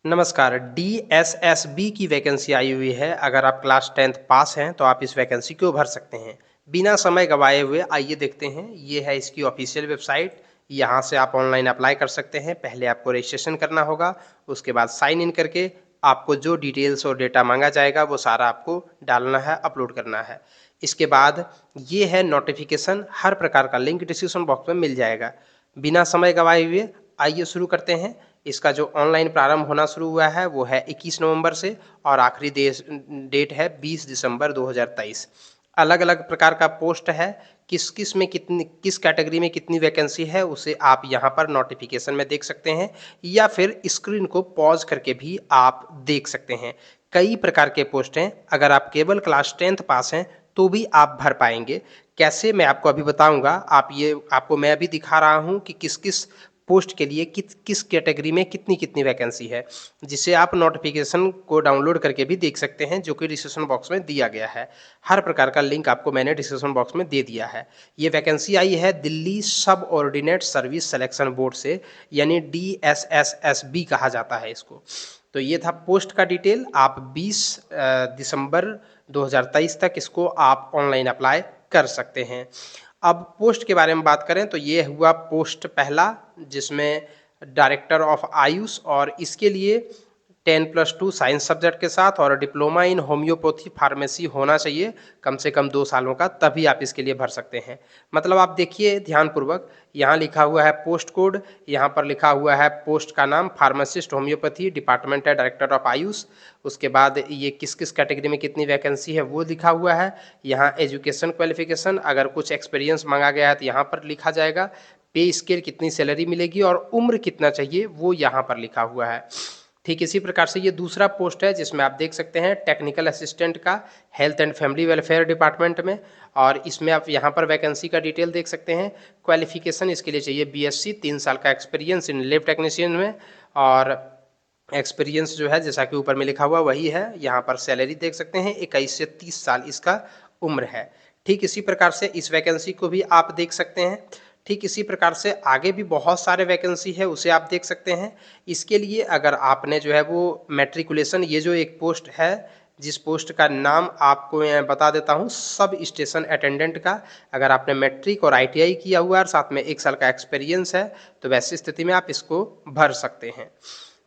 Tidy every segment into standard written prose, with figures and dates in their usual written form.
नमस्कार। डीएसएसबी की वैकेंसी आई हुई है। अगर आप क्लास 10th पास हैं तो आप इस वैकेंसी को भर सकते हैं। बिना समय गवाए हुए आइए देखते हैं। ये है इसकी ऑफिशियल वेबसाइट। यहाँ से आप ऑनलाइन अप्लाई कर सकते हैं। पहले आपको रजिस्ट्रेशन करना होगा, उसके बाद साइन इन करके आपको जो डिटेल्स और डेटा मांगा जाएगा वो सारा आपको डालना है, अपलोड करना है। इसके बाद ये है नोटिफिकेशन। हर प्रकार का लिंक डिस्क्रिप्शन बॉक्स में मिल जाएगा। बिना समय गवाए हुए आइए शुरू करते हैं। इसका जो ऑनलाइन प्रारंभ होना शुरू हुआ है वो है 21 नवंबर से और आखिरी डेट है 20 दिसंबर 2023। अलग अलग प्रकार का पोस्ट है। किस किस में कितनी, किस कैटेगरी में कितनी वैकेंसी है उसे आप यहाँ पर नोटिफिकेशन में देख सकते हैं या फिर स्क्रीन को पॉज करके भी आप देख सकते हैं। कई प्रकार के पोस्ट हैं। अगर आप केवल क्लास 10th पास हैं तो भी आप भर पाएंगे। कैसे, मैं आपको अभी बताऊंगा। आपको मैं अभी दिखा रहा हूं कि किस किस पोस्ट के लिए किस किस कैटेगरी में कितनी कितनी वैकेंसी है, जिसे आप नोटिफिकेशन को डाउनलोड करके भी देख सकते हैं, जो कि डिस्क्रिप्शन बॉक्स में दिया गया है। हर प्रकार का लिंक आपको मैंने डिस्क्रिप्शन बॉक्स में दे दिया है। ये वैकेंसी आई है दिल्ली सब ऑर्डिनेट सर्विस सिलेक्शन बोर्ड से, यानी DSSSB कहा जाता है इसको। तो ये था पोस्ट का डिटेल। आप 20 दिसंबर 2023 तक इसको आप ऑनलाइन अप्लाई कर सकते हैं। अब पोस्ट के बारे में बात करें तो ये हुआ पोस्ट पहला, जिसमें डायरेक्टर ऑफ आयुष, और इसके लिए 10+2 साइंस सब्जेक्ट के साथ और डिप्लोमा इन होम्योपैथी फार्मेसी होना चाहिए कम से कम 2 सालों का, तभी आप इसके लिए भर सकते हैं। मतलब आप देखिए ध्यानपूर्वक, यहाँ लिखा हुआ है पोस्ट कोड, यहाँ पर लिखा हुआ है पोस्ट का नाम फार्मासिस्ट होम्योपैथी, डिपार्टमेंट है डायरेक्टर ऑफ आयुष। उसके बाद ये किस किस कैटेगरी में कितनी वैकेंसी है वो लिखा हुआ है। यहाँ एजुकेशन क्वालिफिकेशन, अगर कुछ एक्सपीरियंस मांगा गया है तो यहाँ पर लिखा जाएगा। पे स्केल, कितनी सैलरी मिलेगी और उम्र कितना चाहिए वो यहाँ पर लिखा हुआ है। ठीक इसी प्रकार से ये दूसरा पोस्ट है जिसमें आप देख सकते हैं टेक्निकल असिस्टेंट का, health and family welfare department में, और इसमें आप यहाँ पर वैकेंसी का डिटेल देख सकते हैं। क्वालिफिकेशन इसके लिए चाहिए BSc, 3 साल का एक्सपीरियंस इन लैब टेक्नीशियन में, और एक्सपीरियंस जो है जैसा कि ऊपर में लिखा हुआ वही है। यहाँ पर सैलरी देख सकते हैं, 21 से 30 साल इसका उम्र है। ठीक इसी प्रकार से इस वैकेंसी को भी आप देख सकते हैं। ठीक इसी प्रकार से आगे भी बहुत सारे वैकेंसी है, उसे आप देख सकते हैं। इसके लिए अगर आपने जो है वो मैट्रिकुलेशन, ये जो एक पोस्ट है, जिस पोस्ट का नाम आपको मैं बता देता हूँ, सब स्टेशन अटेंडेंट का, अगर आपने मैट्रिक और ITI किया हुआ है और साथ में 1 साल का एक्सपीरियंस है तो वैसी स्थिति में आप इसको भर सकते हैं।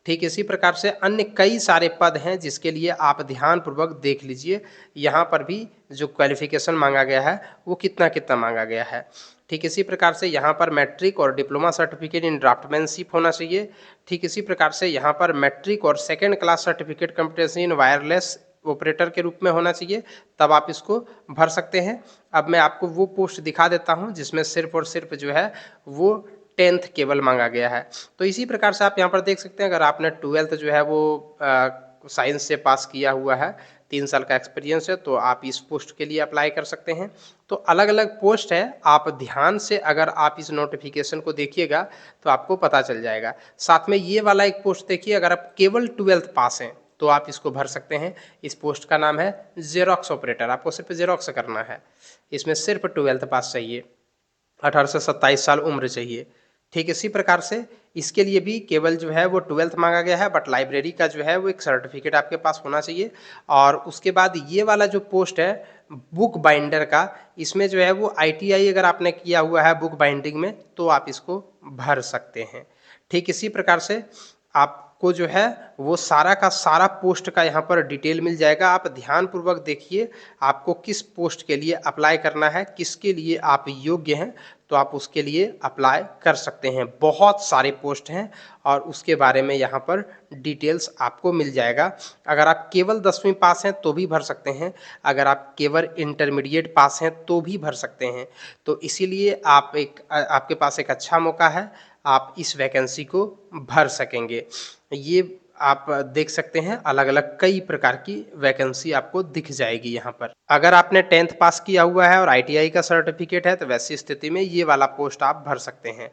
ठीक इसी प्रकार से अन्य कई सारे पद हैं जिसके लिए आप ध्यानपूर्वक देख लीजिए। यहाँ पर भी जो क्वालिफिकेशन मांगा गया है वो कितना कितना मांगा गया है। ठीक इसी प्रकार से यहाँ पर मैट्रिक और डिप्लोमा सर्टिफिकेट इन ड्राफ्टमैनशिप होना चाहिए। ठीक इसी प्रकार से यहाँ पर मैट्रिक और सेकेंड क्लास सर्टिफिकेट कॉम्पिटेंसी इन वायरलेस ऑपरेटर के रूप में होना चाहिए, तब आप इसको भर सकते हैं। अब मैं आपको वो पोस्ट दिखा देता हूँ जिसमें सिर्फ और सिर्फ जो है वो 10th केवल मांगा गया है। तो इसी प्रकार से आप यहाँ पर देख सकते हैं, अगर आपने 12th जो है वो साइंस से पास किया हुआ है, 3 साल का एक्सपीरियंस है, तो आप इस पोस्ट के लिए अप्लाई कर सकते हैं। तो अलग अलग पोस्ट है, आप ध्यान से अगर आप इस नोटिफिकेशन को देखिएगा तो आपको पता चल जाएगा। साथ में ये वाला एक पोस्ट देखिए, अगर आप केवल 12th पास हैं तो आप इसको भर सकते हैं। इस पोस्ट का नाम है जेरोक्स ऑपरेटर। आपको सिर्फ जेरोक्स करना है, इसमें सिर्फ 12th पास चाहिए, 18 से 27 साल उम्र चाहिए। ठीक इसी प्रकार से इसके लिए भी केवल जो है वो 12th मांगा गया है, बट लाइब्रेरी का जो है वो एक सर्टिफिकेट आपके पास होना चाहिए। और उसके बाद ये वाला जो पोस्ट है बुक बाइंडर का, इसमें जो है वो ITI अगर आपने किया हुआ है बुक बाइंडिंग में तो आप इसको भर सकते हैं। ठीक इसी प्रकार से आपको जो है वो सारा का सारा पोस्ट का यहाँ पर डिटेल मिल जाएगा। आप ध्यानपूर्वक देखिए आपको किस पोस्ट के लिए अप्लाई करना है, किसके लिए आप योग्य हैं, तो आप उसके लिए अप्लाई कर सकते हैं। बहुत सारे पोस्ट हैं और उसके बारे में यहाँ पर डिटेल्स आपको मिल जाएगा। अगर आप केवल 10वीं पास हैं तो भी भर सकते हैं, अगर आप केवल इंटरमीडिएट पास हैं तो भी भर सकते हैं। तो इसीलिए आपके पास एक अच्छा मौका है, आप इस वैकेंसी को भर सकेंगे। ये आप देख सकते हैं अलग अलग कई प्रकार की वैकेंसी आपको दिख जाएगी यहाँ पर। अगर आपने 10th पास किया हुआ है और ITI का सर्टिफिकेट है तो वैसी स्थिति में ये वाला पोस्ट आप भर सकते हैं।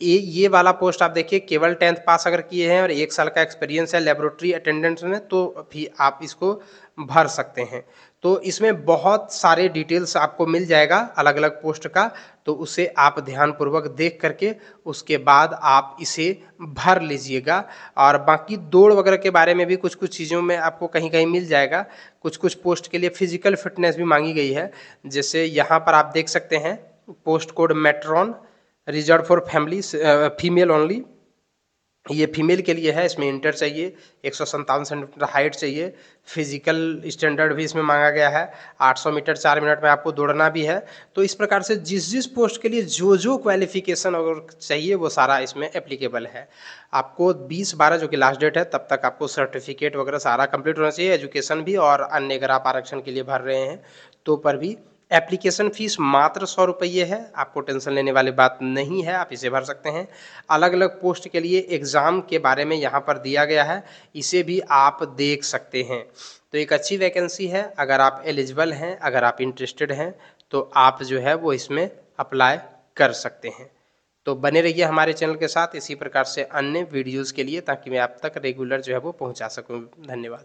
ये वाला पोस्ट आप देखिए केवल 10th पास अगर किए हैं और 1 साल का एक्सपीरियंस है लेबोरेटरी अटेंडेंट में तो भी आप इसको भर सकते हैं। तो इसमें बहुत सारे डिटेल्स आपको मिल जाएगा अलग-अलग पोस्ट का, तो उसे आप ध्यानपूर्वक देख करके उसके बाद आप इसे भर लीजिएगा। और बाकी दौड़ वगैरह के बारे में भी कुछ-कुछ चीज़ों में आपको कहीं-कहीं मिल जाएगा। कुछ-कुछ पोस्ट के लिए फिजिकल फिटनेस भी माँगी गई है। जैसे यहाँ पर आप देख सकते हैं post code matron reserve for female only. ये फीमेल के लिए है, इसमें इंटर चाहिए, 157 सेंटीमीटर हाइट चाहिए, फिजिकल स्टैंडर्ड भी इसमें मांगा गया है, 800 मीटर 4 मिनट में आपको दौड़ना भी है। तो इस प्रकार से जिस-जिस पोस्ट के लिए जो-जो क्वालिफिकेशन अगर चाहिए वो सारा इसमें एप्लीकेबल है। आपको 20/12 जो कि लास्ट डेट है तब तक आपको सर्टिफिकेट वगैरह सारा कंप्लीट होना चाहिए, एजुकेशन भी और अन्य अगर आप आरक्षण के लिए भर रहे हैं तो पर भी। एप्लीकेशन फ़ीस मात्र 100 रुपये है, आपको टेंशन लेने वाली बात नहीं है, आप इसे भर सकते हैं। अलग-अलग पोस्ट के लिए एग्ज़ाम के बारे में यहाँ पर दिया गया है, इसे भी आप देख सकते हैं। तो एक अच्छी वैकेंसी है, अगर आप एलिजिबल हैं, अगर आप इंटरेस्टेड हैं, तो आप जो है वो इसमें अप्लाई कर सकते हैं। तो बने रहिए हमारे चैनल के साथ इसी प्रकार से अन्य वीडियोज़ के लिए ताकि मैं आप तक रेगुलर जो है वो पहुँचा सकूँ। धन्यवाद।